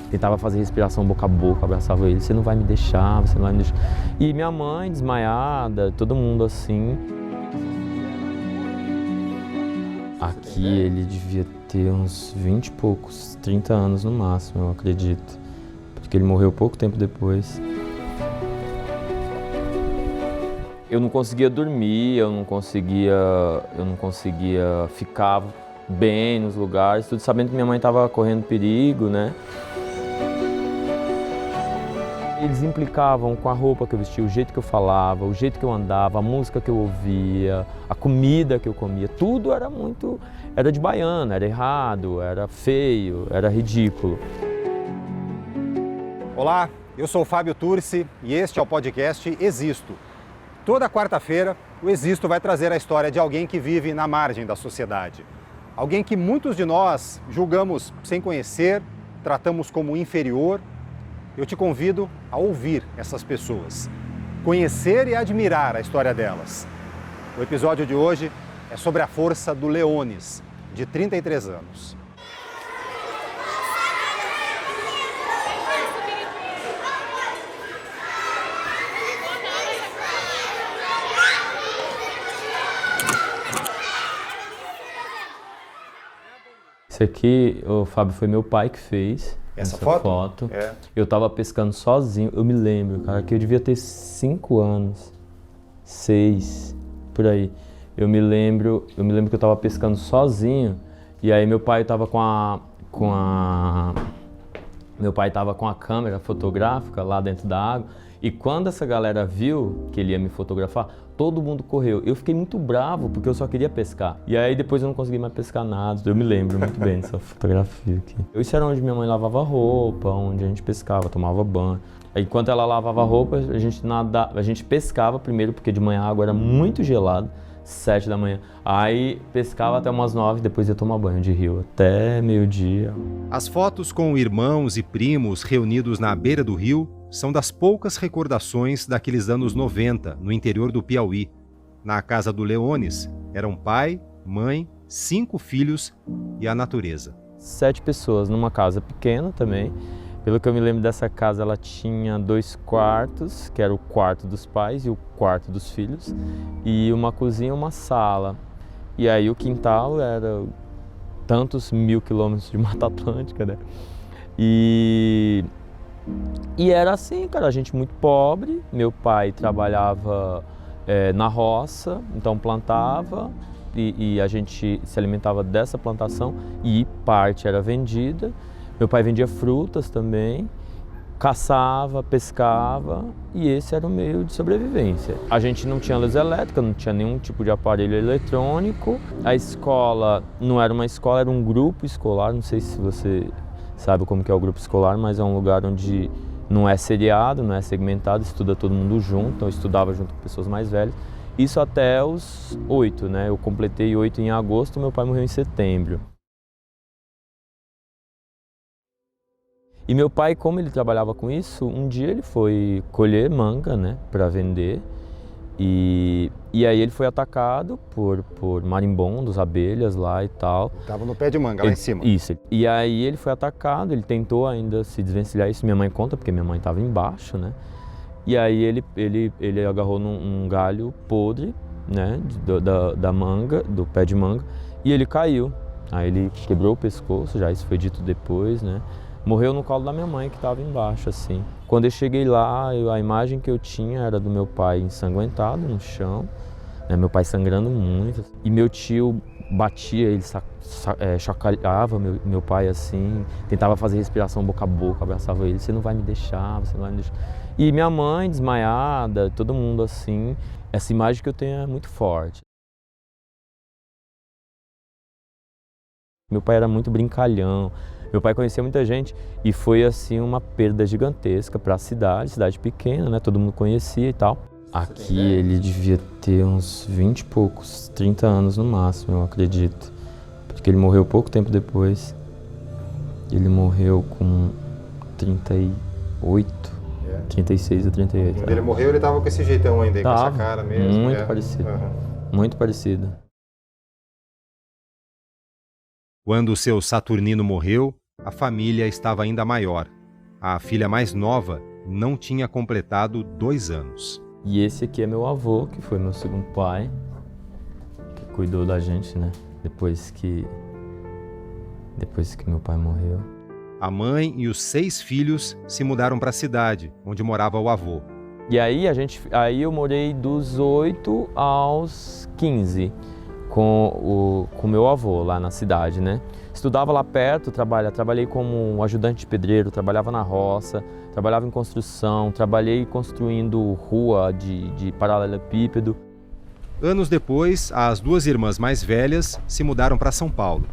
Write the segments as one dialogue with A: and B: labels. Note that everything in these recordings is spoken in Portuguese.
A: Tentava fazer respiração boca a boca, abraçava ele, você não vai me deixar, você não vai me deixar. E minha mãe desmaiada, todo mundo assim. Aqui ele devia ter uns 20 e poucos, 30 anos no máximo, eu acredito. Porque ele morreu pouco tempo depois. Eu não conseguia dormir, eu não conseguia ficar bem nos lugares, tudo sabendo que minha mãe estava correndo perigo, né? Eles implicavam com a roupa que eu vestia, o jeito que eu falava, o jeito que eu andava, a música que eu ouvia, a comida que eu comia, tudo era de baiano, era errado, era feio, era ridículo.
B: Olá, eu sou o Fábio Turci e este é o podcast Existo. Toda quarta-feira, o Existo vai trazer a história de alguém que vive na margem da sociedade. Alguém que muitos de nós julgamos sem conhecer, tratamos como inferior. Eu te convido a ouvir essas pessoas, conhecer e admirar a história delas. O episódio de hoje é sobre a força do Leones, de 33 anos.
A: Isso aqui, o Fábio, foi meu pai que fez.
B: Essa
A: foto.
B: É.
A: Eu tava pescando sozinho, eu me lembro, cara, que eu devia ter 5 anos, 6, por aí. Eu me lembro que eu tava pescando sozinho, e aí meu pai tava meu pai tava com a câmera fotográfica lá dentro da água, e quando essa galera viu que ele ia me fotografar, todo mundo correu. Eu fiquei muito bravo, porque eu só queria pescar. E aí depois eu não consegui mais pescar nada. Eu me lembro muito bem dessa fotografia aqui. Isso era onde minha mãe lavava roupa, onde a gente pescava, tomava banho. Aí, enquanto ela lavava roupa, a gente pescava primeiro, porque de manhã a água era muito gelada, 7 da manhã. Aí pescava até umas 9, depois ia tomar banho de rio, até meio-dia.
B: As fotos com irmãos e primos reunidos na beira do rio são das poucas recordações daqueles anos 90, no interior do Piauí. Na casa do Leones, eram pai, mãe, 5 filhos e a natureza.
A: 7 pessoas numa casa pequena também. Pelo que eu me lembro dessa casa, ela tinha 2 quartos, que era o quarto dos pais e o quarto dos filhos, e uma cozinha e uma sala. E aí o quintal era tantos 1000 quilômetros de Mata Atlântica, né? E era assim, cara, a gente muito pobre. Meu pai trabalhava na roça, então plantava e a gente se alimentava dessa plantação e parte era vendida. Meu pai vendia frutas também, caçava, pescava e esse era o meio de sobrevivência. A gente não tinha luz elétrica, não tinha nenhum tipo de aparelho eletrônico. A escola não era uma escola, era um grupo escolar, não sei se você sabe como que é o grupo escolar, mas é um lugar onde não é seriado, não é segmentado, estuda todo mundo junto, então eu estudava junto com pessoas mais velhas. Isso até os 8, né? Eu completei 8 em agosto, meu pai morreu em setembro. E meu pai, como ele trabalhava com isso, um dia ele foi colher manga, né, para vender. E aí ele foi atacado por marimbondos, abelhas lá e tal.
B: Estava no pé de manga, lá em cima.
A: Isso. E aí ele foi atacado, ele tentou ainda se desvencilhar, isso minha mãe conta, porque minha mãe estava embaixo, né? E aí ele agarrou num galho podre, né, da manga, do pé de manga, e ele caiu. Aí ele quebrou o pescoço, já isso foi dito depois, né? Morreu no colo da minha mãe, que estava embaixo, assim. Quando eu cheguei lá, a imagem que eu tinha era do meu pai ensanguentado no chão, né, meu pai sangrando muito. E meu tio batia, ele chacalhava meu pai assim, tentava fazer respiração boca a boca, abraçava ele, você não vai me deixar, você não vai me deixar. E minha mãe desmaiada, todo mundo assim. Essa imagem que eu tenho é muito forte. Meu pai era muito brincalhão. Meu pai conhecia muita gente e foi assim uma perda gigantesca para a cidade pequena, né? Todo mundo conhecia e tal. Aqui ele devia ter uns 20 e poucos, 30 anos no máximo, eu acredito. Porque ele morreu pouco tempo depois. Ele morreu com 38, 36 ou 38.
B: Quando ele morreu, ele tava com esse jeitão ainda, com essa cara mesmo.
A: Muito parecido, muito parecido.
B: Quando o seu Saturnino morreu, a família estava ainda maior. A filha mais nova não tinha completado 2 anos.
A: E esse aqui é meu avô, que foi meu segundo pai, que cuidou da gente, né? Depois que meu pai morreu.
B: A mãe e os 6 filhos se mudaram para a cidade, onde morava o avô.
A: E aí eu morei dos 8 aos 15 com meu avô lá na cidade, né? Estudava lá perto, trabalhei como ajudante de pedreiro, trabalhava na roça, trabalhava em construção, trabalhei construindo rua de paralelepípedo.
B: Anos depois, as 2 irmãs mais velhas se mudaram para São Paulo.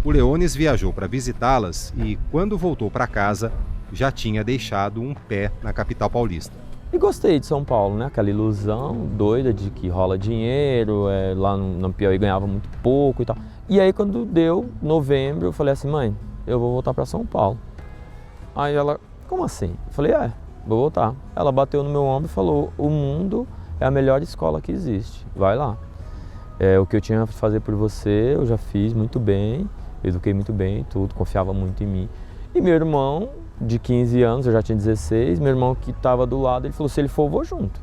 B: O Leones viajou para visitá-las e, quando voltou para casa, já tinha deixado um pé na capital paulista.
A: E gostei de São Paulo, né? Aquela ilusão doida de que rola dinheiro, lá no Piauí ganhava muito pouco e tal. E aí quando deu novembro, eu falei assim, mãe, eu vou voltar para São Paulo. Aí ela, como assim? Eu falei, vou voltar. Ela bateu no meu ombro e falou, o mundo é a melhor escola que existe, vai lá. O que eu tinha a fazer por você, eu já fiz muito bem, eduquei muito bem e tudo, confiava muito em mim. E meu irmão, de 15 anos, eu já tinha 16, meu irmão que estava do lado, ele falou, se ele for, eu vou junto.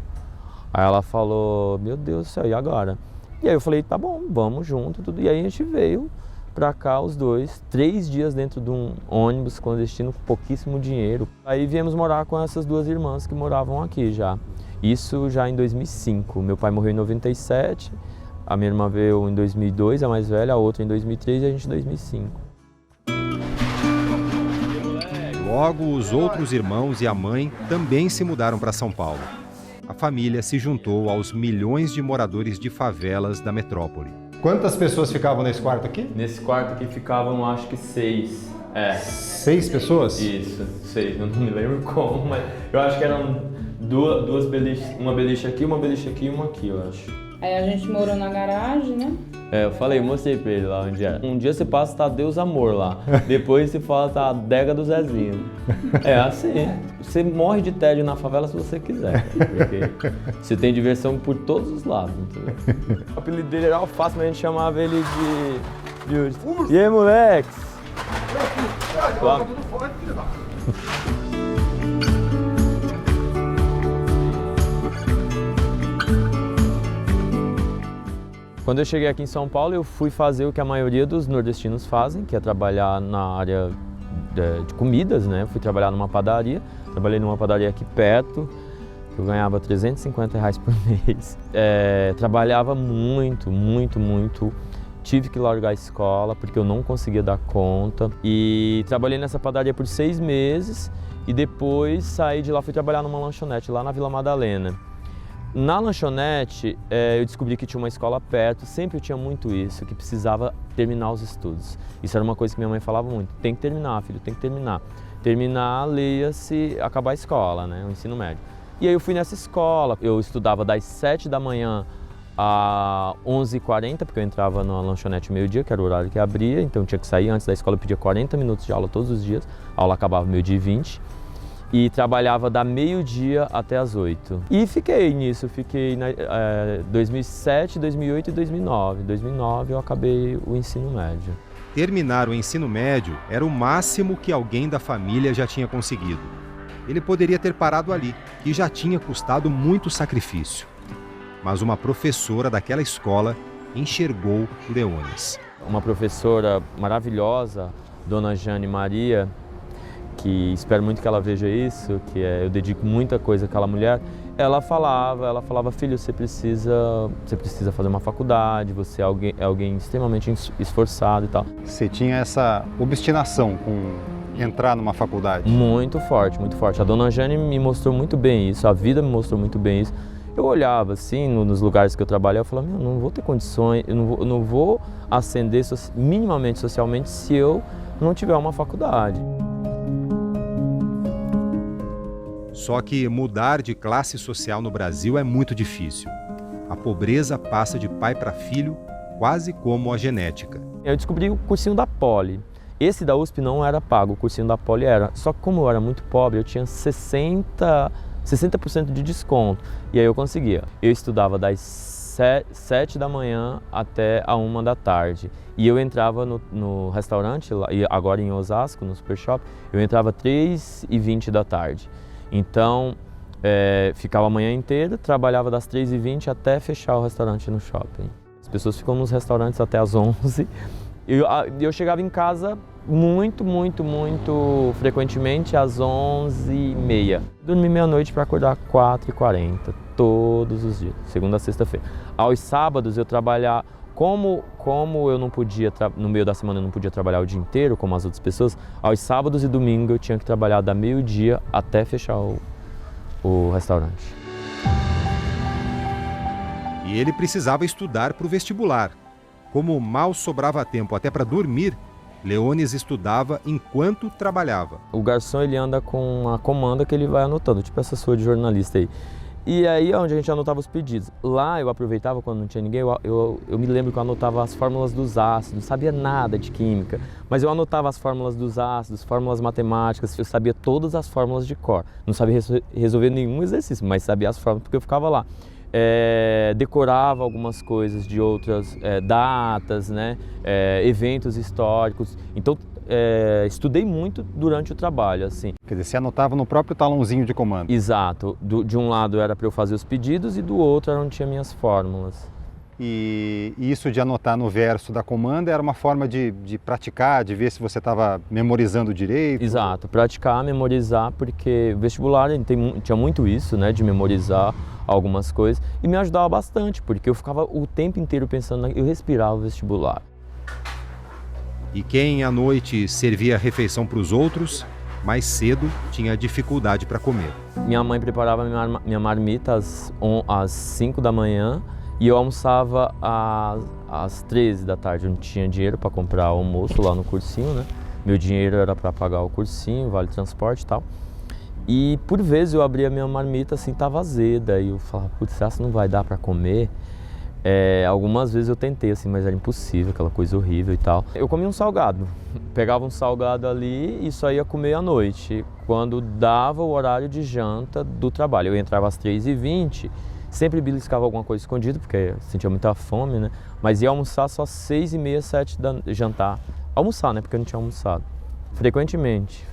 A: Aí ela falou, meu Deus do céu, e agora? E aí eu falei, tá bom, vamos junto, tudo. E aí a gente veio pra cá, os dois, 3 dias dentro de um ônibus clandestino com pouquíssimo dinheiro. Aí viemos morar com essas 2 irmãs que moravam aqui já. Isso já em 2005. Meu pai morreu em 97, a minha irmã veio em 2002, a mais velha, a outra em 2003 e a gente em 2005.
B: Logo, os outros irmãos e a mãe também se mudaram para São Paulo. A família se juntou aos milhões de moradores de favelas da metrópole. Quantas pessoas ficavam nesse quarto aqui?
A: Nesse quarto aqui ficavam, acho que 6.
B: 6 pessoas?
A: Isso, 6. Eu não me lembro como, mas eu acho que eram duas beliches, uma beliche aqui, uma beliche aqui e uma aqui, eu acho.
C: Aí a gente morou na garagem, né?
A: Eu mostrei pra ele lá onde era. Um dia você passa, tá Deus Amor lá. Depois você fala, tá a adega do Zezinho. É assim. Você morre de tédio na favela se você quiser. Porque você tem diversão por todos os lados. Entendeu? O apelido dele era Alface, mas a gente chamava ele de... E aí, moleques? Quando eu cheguei aqui em São Paulo, eu fui fazer o que a maioria dos nordestinos fazem, que é trabalhar na área de comidas, né? Eu fui trabalhar numa padaria, trabalhei numa padaria aqui perto, eu ganhava R$350 por mês. Trabalhava muito, muito, muito. Tive que largar a escola porque eu não conseguia dar conta. E trabalhei nessa padaria por 6 meses e depois saí de lá, fui trabalhar numa lanchonete lá na Vila Madalena. Na lanchonete, eu descobri que tinha uma escola perto, sempre eu tinha muito isso, que precisava terminar os estudos. Isso era uma coisa que minha mãe falava muito, tem que terminar, filho, tem que terminar. Terminar, leia-se, acabar a escola, né, o ensino médio. E aí eu fui nessa escola, eu estudava das 7 da manhã às 11h40, porque eu entrava na lanchonete meio-dia, que era o horário que abria, então eu tinha que sair antes da escola, eu pedia 40 minutos de aula todos os dias, a aula acabava meio-dia e 20. E trabalhava da meio-dia até as 8. E fiquei nisso, fiquei 2007, 2008 e 2009. Em 2009 eu acabei o ensino médio.
B: Terminar o ensino médio era o máximo que alguém da família já tinha conseguido. Ele poderia ter parado ali, que já tinha custado muito sacrifício. Mas uma professora daquela escola enxergou Leones.
A: Uma professora maravilhosa, Dona Jane Maria, que espero muito que ela veja isso, que eu dedico muita coisa àquela mulher, ela falava, filho, você precisa fazer uma faculdade, você é alguém extremamente esforçado e tal.
B: Você tinha essa obstinação com entrar numa faculdade?
A: Muito forte, muito forte. A Dona Jane me mostrou muito bem isso, a vida me mostrou muito bem isso. Eu olhava assim, nos lugares que eu trabalhava, eu falava, não vou ter condições, eu não vou ascender minimamente socialmente se eu não tiver uma faculdade.
B: Só que mudar de classe social no Brasil é muito difícil. A pobreza passa de pai para filho, quase como a genética.
A: Eu descobri o cursinho da Poli. Esse da USP não era pago, o cursinho da Poli era. Só que como eu era muito pobre, eu tinha 60% de desconto. E aí eu conseguia. Eu estudava das 7 da manhã até a 1 da tarde. E eu entrava no restaurante, lá, e agora em Osasco, no Super Shop, eu entrava 3h20 da tarde. Então, ficava a manhã inteira, trabalhava das 3h20 até fechar o restaurante no shopping. As pessoas ficam nos restaurantes até as 11. Eu chegava em casa muito frequentemente às 11h30. Dormi meia-noite para acordar 4h40, todos os dias, segunda a sexta-feira. Aos sábados eu trabalhava, como eu não podia, no meio da semana eu não podia trabalhar o dia inteiro, como as outras pessoas, aos sábados e domingo eu tinha que trabalhar da meio-dia até fechar o restaurante.
B: E ele precisava estudar para o vestibular. Como mal sobrava tempo até para dormir, Leones estudava enquanto trabalhava.
A: O garçom ele anda com uma comanda que ele vai anotando, tipo essa sua de jornalista aí. E aí é onde a gente anotava os pedidos. Lá eu aproveitava quando não tinha ninguém, eu me lembro que eu anotava as fórmulas dos ácidos, não sabia nada de química, mas eu anotava as fórmulas dos ácidos, fórmulas matemáticas, eu sabia todas as fórmulas de cor. Não sabia resolver nenhum exercício, mas sabia as fórmulas porque eu ficava lá. Decorava algumas coisas de outras datas, né? Eventos históricos. Então, estudei muito durante o trabalho, assim.
B: Quer dizer, você anotava no próprio talãozinho de comando.
A: Exato. De um lado era para eu fazer os pedidos e do outro era onde tinha minhas fórmulas.
B: E isso de anotar no verso da comanda era uma forma de praticar, de ver se você estava memorizando direito?
A: Exato. Praticar, memorizar, porque o vestibular tinha muito isso, né? De memorizar algumas coisas. E me ajudava bastante, porque eu ficava o tempo inteiro pensando, eu respirava o vestibular.
B: E quem à noite servia a refeição para os outros, mais cedo tinha dificuldade para comer.
A: Minha mãe preparava minha marmita às 5 da manhã e eu almoçava às 13 da tarde. Eu não tinha dinheiro para comprar almoço lá no cursinho, né? Meu dinheiro era para pagar o cursinho, vale transporte e tal. E por vezes eu abria minha marmita assim, tava azeda, e eu falava, putz, será que não vai dar para comer? Algumas vezes eu tentei assim, mas era impossível, aquela coisa horrível e tal. Eu comia um salgado, pegava um salgado ali e só ia comer à noite, quando dava o horário de janta do trabalho. Eu entrava às 3h20, sempre beliscava alguma coisa escondida, porque sentia muita fome, né? Mas ia almoçar só às 6h30, 7 da jantar. Almoçar, né? Porque eu não tinha almoçado. Frequentemente.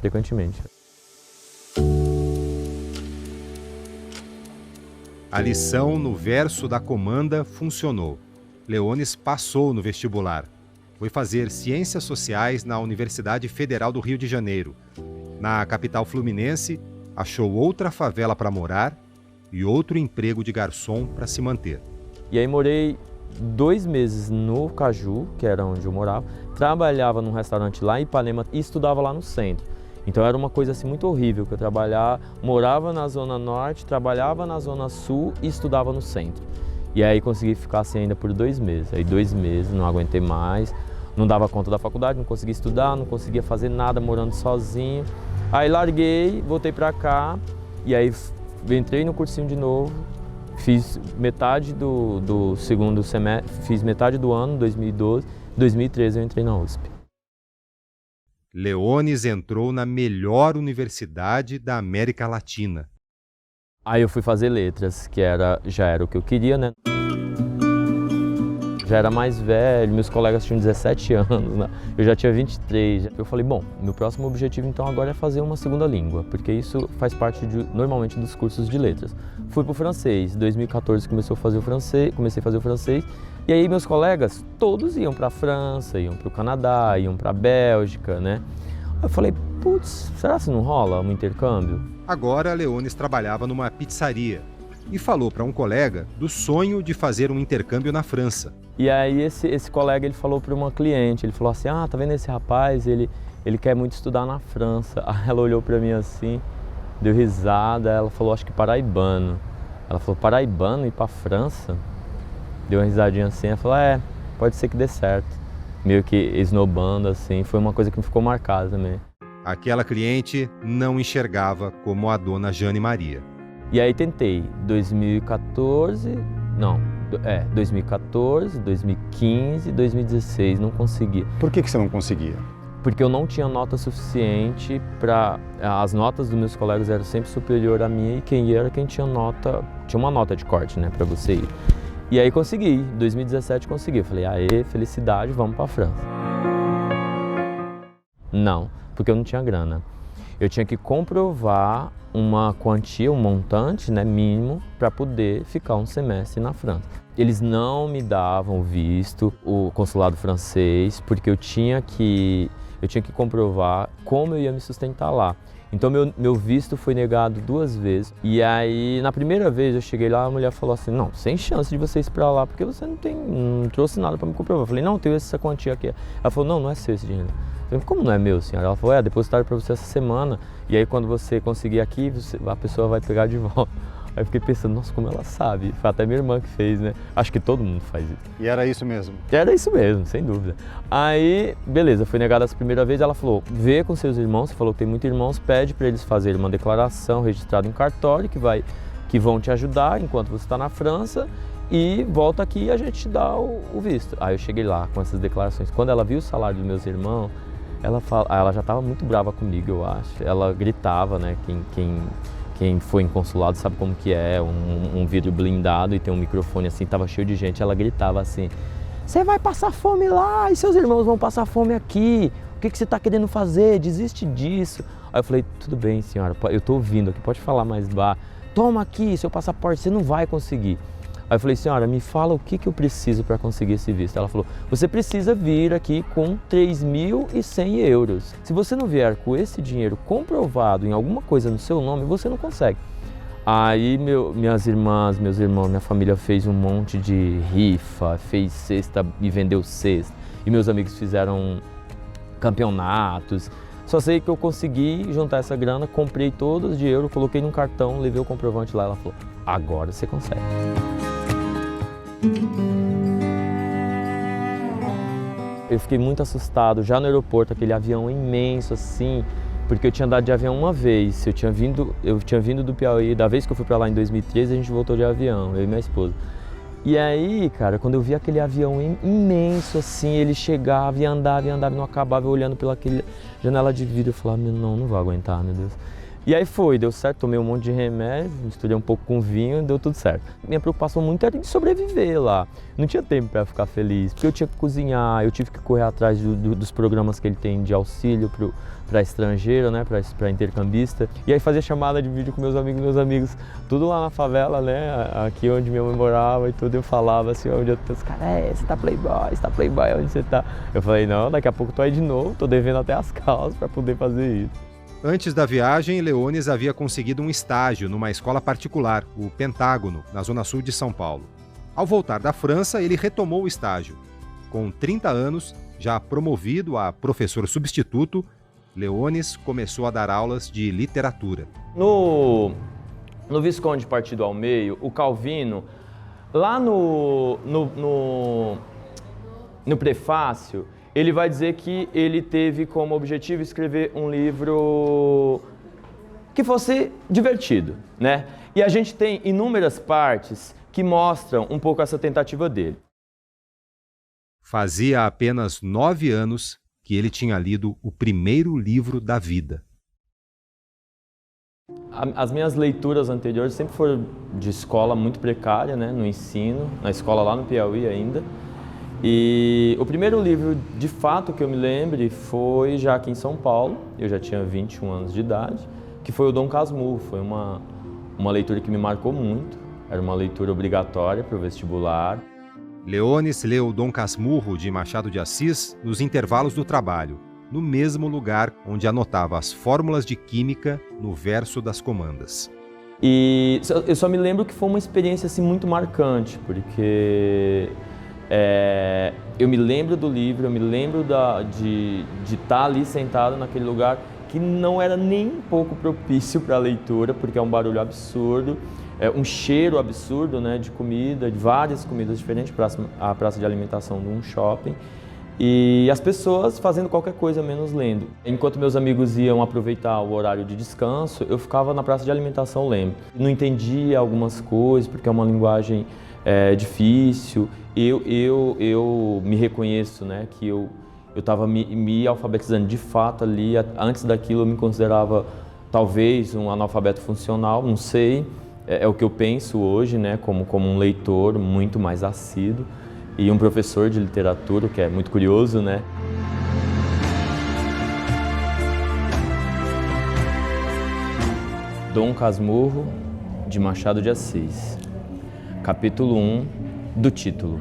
B: A lição no verso da comanda funcionou. Leones passou no vestibular. Foi fazer Ciências Sociais na Universidade Federal do Rio de Janeiro. Na capital fluminense, achou outra favela para morar e outro emprego de garçom para se manter.
A: E aí morei 2 meses no Caju, que era onde eu morava, trabalhava num restaurante lá em Ipanema e estudava lá no centro. Então era uma coisa assim muito horrível, que eu morava na Zona Norte, trabalhava na Zona Sul e estudava no centro. E aí consegui ficar assim ainda por 2 meses. Aí 2 meses, não aguentei mais, não dava conta da faculdade, não conseguia estudar, não conseguia fazer nada, morando sozinho. Aí larguei, voltei pra cá e aí entrei no cursinho de novo, fiz metade do segundo semestre, fiz metade do ano, 2012, 2013 eu entrei na USP.
B: Leones entrou na melhor universidade da América Latina.
A: Aí eu fui fazer letras, que já era o que eu queria, né? Já era mais velho, meus colegas tinham 17 anos, né? Eu já tinha 23. Eu falei, bom, meu próximo objetivo então agora é fazer uma segunda língua, porque isso faz parte normalmente dos cursos de letras. Fui para o francês, em 2014 comecei a fazer o francês, e aí meus colegas todos iam para a França, iam para o Canadá, iam para a Bélgica, né? Eu falei, putz, será que não rola um intercâmbio?
B: Agora Leones trabalhava numa pizzaria e falou para um colega do sonho de fazer um intercâmbio na França.
A: E aí esse colega ele falou para uma cliente, ele falou assim, tá vendo esse rapaz, ele quer muito estudar na França. Aí ela olhou para mim assim, deu risada, ela falou, acho que paraibano. Ela falou, paraibano ir para a França? Deu uma risadinha assim, ela falou, pode ser que dê certo. Meio que esnobando assim, foi uma coisa que me ficou marcada também.
B: Aquela cliente não enxergava como a dona Jane Maria.
A: E aí tentei, 2014, 2015, 2016, não consegui.
B: Por que você não conseguia?
A: Porque eu não tinha nota suficiente para... As notas dos meus colegas eram sempre superior à minha e quem ia era quem tinha nota... Tinha uma nota de corte, né, para você ir. E aí consegui, em 2017 consegui. Eu falei, aê, felicidade, vamos para a França. Não, porque eu não tinha grana. Eu tinha que comprovar uma quantia, um montante, né, mínimo, para poder ficar um semestre na França. Eles não me davam visto, o consulado francês, porque eu tinha que comprovar como eu ia me sustentar lá. Então meu visto foi negado 2 vezes. E aí, na primeira vez eu cheguei lá, a mulher falou assim, não, sem chance de você ir para lá, porque você não trouxe nada para me comprovar. Eu falei, não, tenho essa quantia aqui. Ela falou, não é seu esse dinheiro. Eu falei, como não é meu, senhora? Ela falou, depositaram para você essa semana, e aí quando você conseguir aqui, a pessoa vai pegar de volta. Aí eu fiquei pensando, nossa, como ela sabe? Foi até minha irmã que fez, né? Acho que todo mundo faz isso.
B: E era isso mesmo?
A: Era isso mesmo, sem dúvida. Aí, beleza, foi negada essa primeira vez, ela falou, vê com seus irmãos, você falou que tem muitos irmãos, pede para eles fazerem uma declaração registrada em cartório, que vão te ajudar enquanto você está na França, e volta aqui e a gente te dá o visto. Aí eu cheguei lá com essas declarações. Quando ela viu o salário dos meus irmãos, ela já estava muito brava comigo, eu acho. Ela gritava, né? Quem foi em consulado sabe como que é, um vidro blindado e tem um microfone assim, tava cheio de gente, ela gritava assim, você vai passar fome lá e seus irmãos vão passar fome aqui, o que você está querendo fazer, desiste disso. Aí eu falei, tudo bem senhora, eu estou ouvindo aqui, pode falar mais baixo, toma aqui seu passaporte, você não vai conseguir. Aí eu falei, senhora, me fala o que eu preciso para conseguir esse visto. Ela falou, você precisa vir aqui com 3.100 euros. Se você não vier com esse dinheiro comprovado em alguma coisa no seu nome, você não consegue. Aí minhas irmãs, meus irmãos, minha família fez um monte de rifa, fez cesta e vendeu cesta. E meus amigos fizeram campeonatos. Só sei que eu consegui juntar essa grana, comprei todas de euro, coloquei num cartão, levei o comprovante lá. Ela falou, agora você consegue. Eu fiquei muito assustado, já no aeroporto, aquele avião imenso assim, porque eu tinha andado de avião uma vez, eu tinha vindo do Piauí, da vez que eu fui para lá em 2013, a gente voltou de avião, eu e minha esposa. E aí, cara, quando eu vi aquele avião imenso assim, ele chegava e andava, não acabava, eu olhando pela aquele janela de vidro, eu falava, não vou aguentar, meu Deus. E aí deu certo, tomei um monte de remédio, misturei um pouco com vinho e deu tudo certo. Minha preocupação muito era de sobreviver lá. Não tinha tempo para ficar feliz, porque eu tinha que cozinhar, eu tive que correr atrás dos programas que ele tem de auxílio para estrangeiro, né, para intercambista. E aí fazia chamada de vídeo com meus amigos, tudo lá na favela, né, aqui onde minha mãe morava e tudo. Eu falava assim, onde eu tô, os caras, você tá playboy, onde você tá? Eu falei, não, daqui a pouco tô aí de novo, tô devendo até as calças para poder fazer isso.
B: Antes da viagem, Leones havia conseguido um estágio numa escola particular, o Pentágono, na zona sul de São Paulo. Ao voltar da França, ele retomou o estágio. Com 30 anos, já promovido a professor substituto, Leones começou a dar aulas de literatura.
A: No Visconde Partido ao Meio, o Calvino, lá no prefácio, ele vai dizer que ele teve como objetivo escrever um livro que fosse divertido, né? E a gente tem inúmeras partes que mostram um pouco essa tentativa dele.
B: Fazia apenas 9 anos que ele tinha lido o primeiro livro da vida.
A: As minhas leituras anteriores sempre foram de escola muito precária, né? No ensino, na escola lá no Piauí ainda. E o primeiro livro, de fato, que eu me lembre foi já aqui em São Paulo, eu já tinha 21 anos de idade, que foi o Dom Casmurro. Foi uma leitura que me marcou muito, era uma leitura obrigatória para o vestibular.
B: Leones leu Dom Casmurro, de Machado de Assis, nos intervalos do trabalho, no mesmo lugar onde anotava as fórmulas de química no verso das comandas.
A: E eu só me lembro que foi uma experiência assim, muito marcante, porque eu me lembro do livro, eu me lembro de estar ali sentado naquele lugar que não era nem um pouco propício para a leitura, porque é um barulho absurdo, um cheiro absurdo, né, de comida, de várias comidas diferentes, a praça de alimentação de um shopping, e as pessoas fazendo qualquer coisa menos lendo. Enquanto meus amigos iam aproveitar o horário de descanso, eu ficava na praça de alimentação lendo. Não entendia algumas coisas, porque é uma linguagem difícil. Eu me reconheço, né, que eu estava me alfabetizando de fato ali. Antes daquilo eu me considerava talvez um analfabeto funcional, não sei. é o que eu penso hoje, né, como um leitor muito mais assíduo e um professor de literatura, o que é muito curioso, né? Dom Casmurro, de Machado de Assis. Capítulo 1, do título.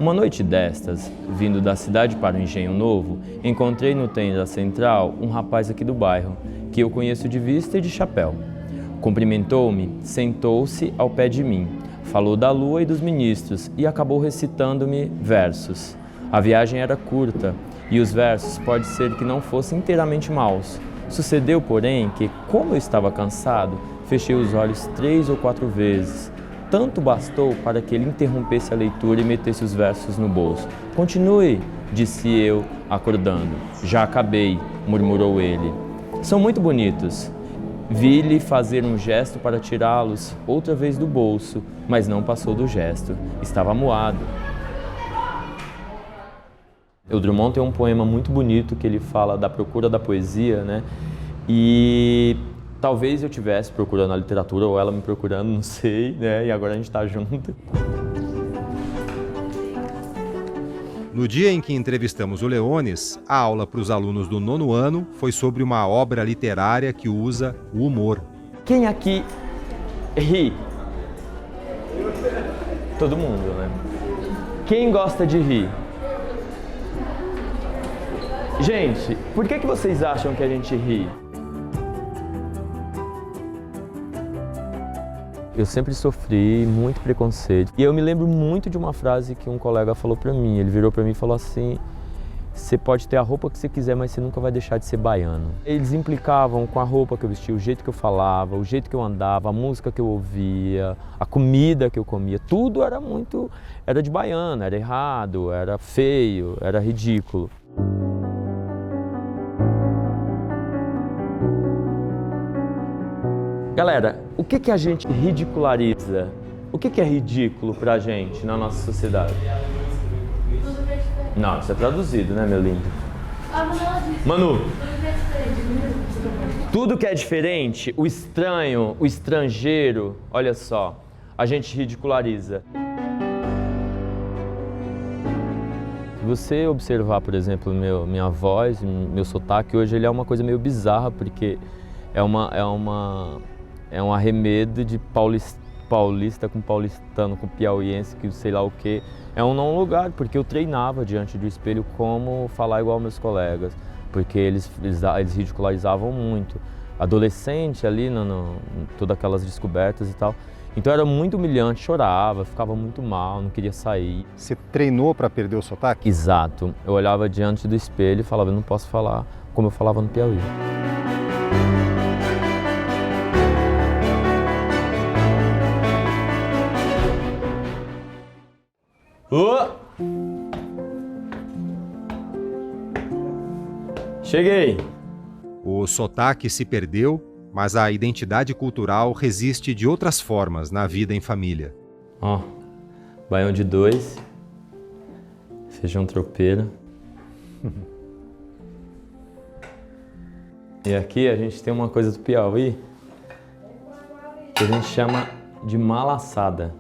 A: Uma noite destas, vindo da cidade para o Engenho Novo, encontrei no trem da Central um rapaz aqui do bairro, que eu conheço de vista e de chapéu. Cumprimentou-me, sentou-se ao pé de mim, falou da lua e dos ministros e acabou recitando-me versos. A viagem era curta e os versos pode ser que não fossem inteiramente maus. Sucedeu, porém, que, como eu estava cansado, fechei os olhos 3 ou 4 vezes. Tanto bastou para que ele interrompesse a leitura e metesse os versos no bolso. Continue, disse eu, acordando. Já acabei, murmurou ele. São muito bonitos. Vi-lhe fazer um gesto para tirá-los outra vez do bolso, mas não passou do gesto. Estava amuado. O Drummond tem um poema muito bonito que ele fala da procura da poesia, né? E talvez eu estivesse procurando a literatura ou ela me procurando, não sei, né? E agora a gente está junto.
B: No dia em que entrevistamos o Leones, a aula para os alunos do 9º ano foi sobre uma obra literária que usa o humor.
A: Quem aqui ri? Todo mundo, né? Quem gosta de rir? Gente, por que vocês acham que a gente ri? Eu sempre sofri muito preconceito. E eu me lembro muito de uma frase que um colega falou pra mim. Ele virou pra mim e falou assim: você pode ter a roupa que você quiser, mas você nunca vai deixar de ser baiano. Eles implicavam com a roupa que eu vestia, o jeito que eu falava, o jeito que eu andava, a música que eu ouvia, a comida que eu comia. Tudo era de baiano, era errado, era feio, era ridículo. Galera, o que a gente ridiculariza? O que é ridículo pra gente na nossa sociedade? Não, isso é traduzido, né, meu lindo? Manu, tudo que é diferente, o estranho, o estrangeiro, olha só, a gente ridiculariza. Se você observar, por exemplo, minha voz, meu sotaque, hoje ele é uma coisa meio bizarra, porque é um arremedo de paulista com paulistano, com piauiense, que sei lá o quê. É um não lugar, porque eu treinava diante do espelho como falar igual meus colegas, porque eles ridicularizavam muito. Adolescente ali, todas aquelas descobertas e tal. Então era muito humilhante, chorava, ficava muito mal, não queria sair.
B: Você treinou para perder o sotaque?
A: Exato. Eu olhava diante do espelho e falava, eu não posso falar como eu falava no Piauí. Cheguei!
B: O sotaque se perdeu, mas a identidade cultural resiste de outras formas na vida em família.
A: Ó, baião de 2, feijão tropeiro. E aqui a gente tem uma coisa do Piauí que a gente chama de malaçada.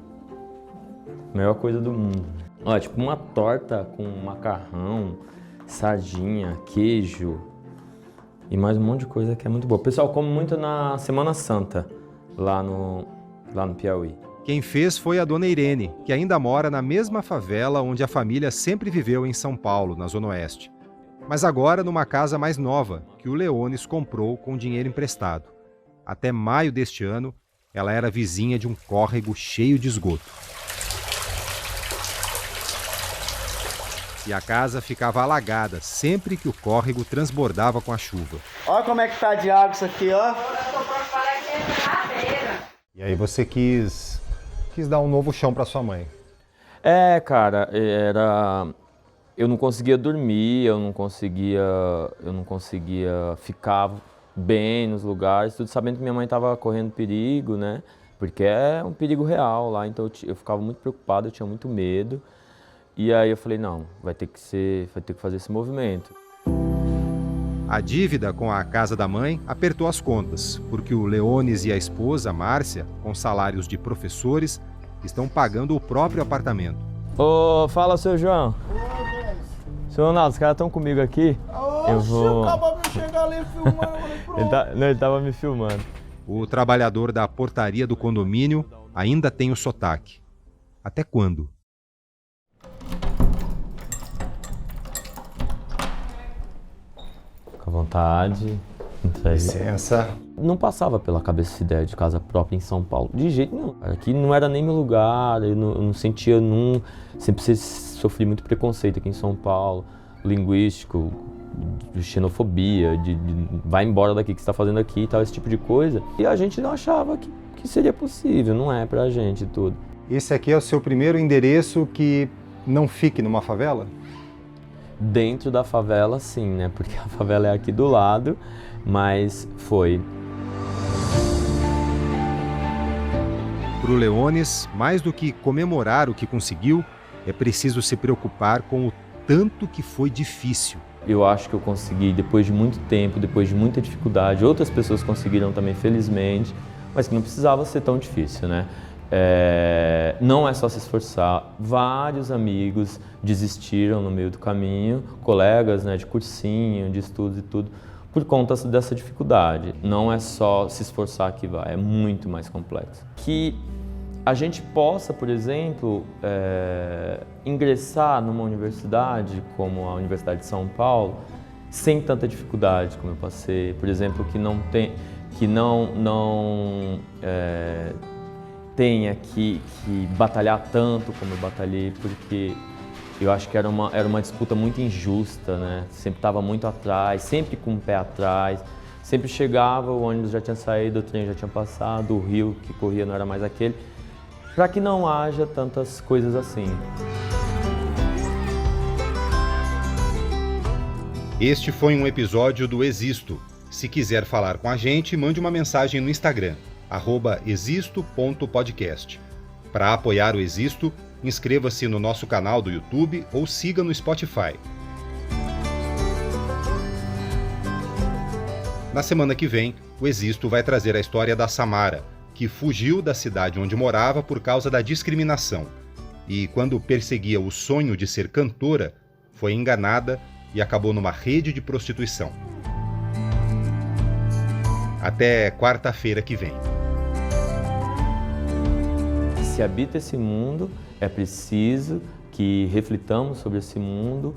A: Melhor coisa do mundo. Ó, tipo uma torta com macarrão, sardinha, queijo e mais um monte de coisa que é muito boa. O pessoal come muito na Semana Santa, lá no Piauí.
B: Quem fez foi a dona Irene, que ainda mora na mesma favela onde a família sempre viveu em São Paulo, na Zona Oeste. Mas agora numa casa mais nova, que o Leones comprou com dinheiro emprestado. Até maio deste ano, ela era vizinha de um córrego cheio de esgoto. E a casa ficava alagada sempre que o córrego transbordava com a chuva.
D: Olha como é que tá de água isso aqui, ó.
B: E aí você quis dar um novo chão para sua mãe.
A: É, cara, eu não conseguia dormir, eu não conseguia ficar bem nos lugares, tudo sabendo que minha mãe estava correndo perigo, né? Porque é um perigo real lá, então eu ficava muito preocupado, eu tinha muito medo. E aí eu falei, não, vai ter que fazer esse movimento.
B: A dívida com a casa da mãe apertou as contas, porque o Leones e a esposa, Márcia, com salários de professores, estão pagando o próprio apartamento.
A: Ô, fala, seu João. Seu Ronaldo, os caras estão comigo aqui. Eu vou...
E: acabou de chegar ali filmando.
A: Ele tava me filmando.
B: O trabalhador da portaria do condomínio ainda tem o sotaque. Até quando?
A: Fica à vontade.
B: Licença.
A: Não passava pela cabeça essa ideia de casa própria em São Paulo, de jeito nenhum. Aqui não era nem meu lugar, eu não sentia sempre sofri muito preconceito aqui em São Paulo, linguístico, de xenofobia, de vai embora daqui, que você está fazendo aqui e tal, esse tipo de coisa. E a gente não achava que seria possível, não é pra gente tudo.
B: Esse aqui é o seu primeiro endereço que não fique numa favela?
A: Dentro da favela, sim, né? Porque a favela é aqui do lado, mas foi.
B: Para o Leones, mais do que comemorar o que conseguiu, é preciso se preocupar com o tanto que foi difícil.
A: Eu acho que eu consegui, depois de muito tempo, depois de muita dificuldade, outras pessoas conseguiram também, felizmente, mas que não precisava ser tão difícil, né? Não é só se esforçar. Vários amigos desistiram no meio do caminho, colegas, né, de cursinho, de estudos e tudo, por conta dessa dificuldade. Não é só se esforçar que vai, é muito mais complexo. Que a gente possa, por exemplo, ingressar numa universidade como a Universidade de São Paulo sem tanta dificuldade como eu passei, por exemplo, que não tenha que batalhar tanto como eu batalhei, porque eu acho que era uma disputa muito injusta, né? Sempre estava muito atrás, sempre com o pé atrás, sempre chegava, o ônibus já tinha saído, o trem já tinha passado, o rio que corria não era mais aquele, para que não haja tantas coisas assim.
B: Este foi um episódio do Existo. Se quiser falar com a gente, mande uma mensagem no Instagram, @existo.podcast. Para apoiar o Existo, inscreva-se no nosso canal do YouTube ou siga no Spotify. Na semana que vem, o Existo vai trazer a história da Samara, que fugiu da cidade onde morava por causa da discriminação. E quando perseguia o sonho de ser cantora, foi enganada e acabou numa rede de prostituição. Até quarta-feira que vem.
A: Se habita esse mundo, é preciso que reflitamos sobre esse mundo,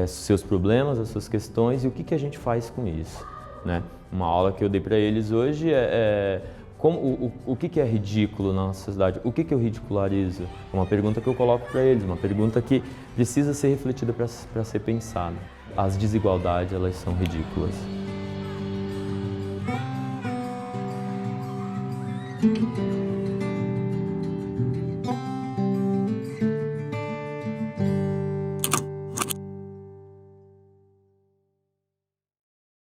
A: seus problemas, as suas questões e o que a gente faz com isso, né? Uma aula que eu dei para eles hoje o que é ridículo na nossa sociedade, o que eu ridicularizo? É uma pergunta que eu coloco para eles, uma pergunta que precisa ser refletida para ser pensada. As desigualdades, elas são ridículas.